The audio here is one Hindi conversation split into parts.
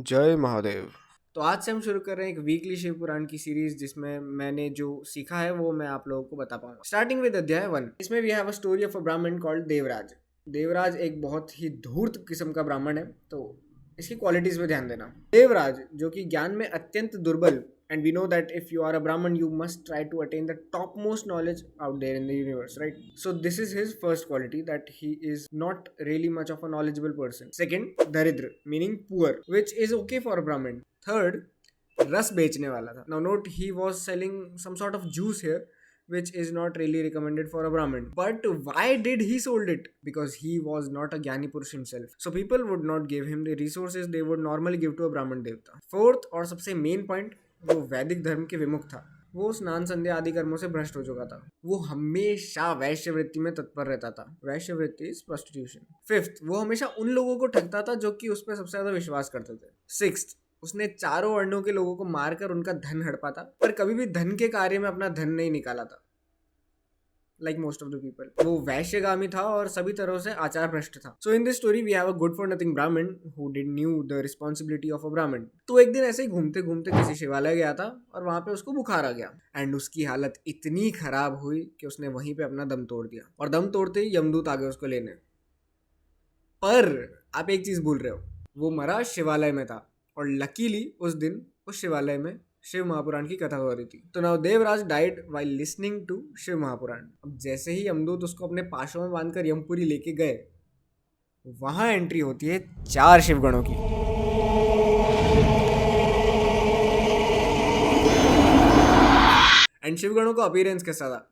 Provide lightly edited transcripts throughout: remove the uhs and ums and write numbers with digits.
जय महादेव। तो आज से हम शुरू कर रहे हैं एक वीकली शिव पुराण की सीरीज जिसमें मैंने जो सीखा है वो मैं आप लोगों को बता पाऊंगा। स्टार्टिंग विद अध्याय 1। इसमें we have a story of a Brahmin called Devraj. Devraj एक बहुत ही धूर्त किस्म का ब्राह्मण है, तो इसकी क्वालिटीज पे ध्यान देना। देवराज जो कि ज्ञान में अत्यंत दुर्बल, and we know that if you are a brahman you must try to attain the topmost knowledge out there in the universe, right? So this is his first quality, that he is not really much of a knowledgeable person. Second, daridra meaning poor, which is okay for a brahmin. Third, रस बेचने वाला था. Now note, he was selling some sort of juice here which is not really recommended for a brahmin. But why did he sold it? Because he was not a ज्ञानी पुरुष himself, so people would not give him the resources they would normally give to a brahmin devta. Fourth और सबसे मेन पॉइंट, वो वैदिक धर्म के विमुख था। वो स्नान संध्या आदि कर्मों से भ्रष्ट हो चुका था। वो हमेशा वैश्य वृत्ति में तत्पर रहता था। वैश्य वृत्ति इज प्रोस्टिट्यूशन। फिफ्थ, वो हमेशा उन लोगों को ठगता था जो कि उस पर सबसे ज्यादा विश्वास करते थे। सिक्स्थ, उसने चारों वर्णों के लोगों को मारकर उनका धन हड़पा था, पर कभी भी धन के कार्य में अपना धन नहीं निकाला था, like most of the people. वो वैश्यगामी था और सभी तरह से आचार भ्रष्ट था. So in this story we have a good for nothing Brahmin who did knew the responsibility of a Brahmin. तो एक दिन ऐसे ही घूमते घूमते किसी शिवालय गया था और वहां पे उसको बुखार आ गया एंड उसकी हालत इतनी खराब हुई कि उसने वहीं पे अपना दम तोड़ दिया। और दम तोड़ते ही यमदूत आ गए उसको लेने। पर आप एक चीज भूल रहे हो, वो मरा शिवालय में था और लकीली उस दिन उस शिवालय में शिव महापुराण की कथा हो रही थी। तो now Devraj died while listening to Shiv Mahapuran. अब जैसे ही यमदूत उसको अपने पाशों में बांधकर यमपुरी लेके गए, वहां एंट्री होती है 4 शिवगणों की। एंड शिवगणों का अपीयरेंस कैसा था?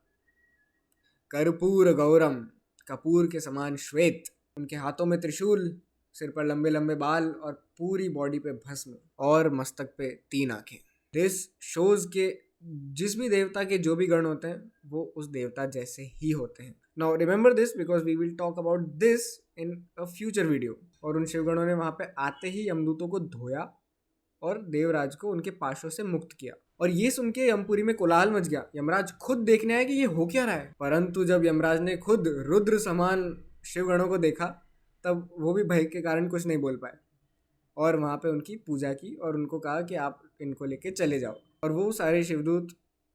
कर्पूर गौरम, कपूर के समान श्वेत, उनके हाथों में त्रिशूल, सिर पर लंबे लंबे बाल और पूरी बॉडी पे भस्म और मस्तक पे 3 आंखें। दिस शोज के जिस भी देवता के जो भी गण होते हैं वो उस देवता जैसे ही होते हैं। Now remember this because we will talk about this in a future video. और उन शिवगणों ने वहां पे आते ही यमदूतों को धोया और देवराज को उनके पाशों से मुक्त किया। और ये सुन के यमपुरी में कोलाहल मच गया। यमराज खुद देखने आए कि ये हो क्या रहा है। परंतु जब यमराज ने खुद रुद्र समान शिवगणों को देखा तब वो भी भय के कारण कुछ नहीं बोल पाए और वहाँ पे उनकी पूजा की और उनको कहा कि आप इनको लेके चले जाओ। और वो सारे शिवदूत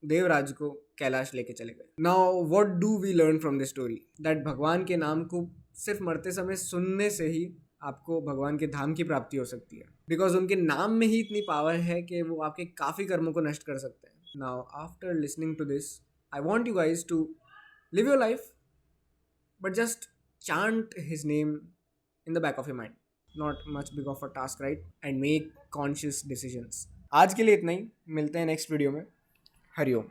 देवराज को कैलाश लेके चले गए। Now what do we learn from this story? That भगवान के नाम को सिर्फ मरते समय सुनने से ही आपको भगवान के धाम की प्राप्ति हो सकती है, बिकॉज उनके नाम में ही इतनी पावर है कि वो आपके काफ़ी कर्मों को नष्ट कर सकते हैं। Now after listening to this I want you guys to live your life but just chant his name in the back of your mind. Not much big of a task, right? And make conscious decisions. आज के लिए इतना ही, मिलते हैं नेक्स्ट वीडियो में। हरिओम।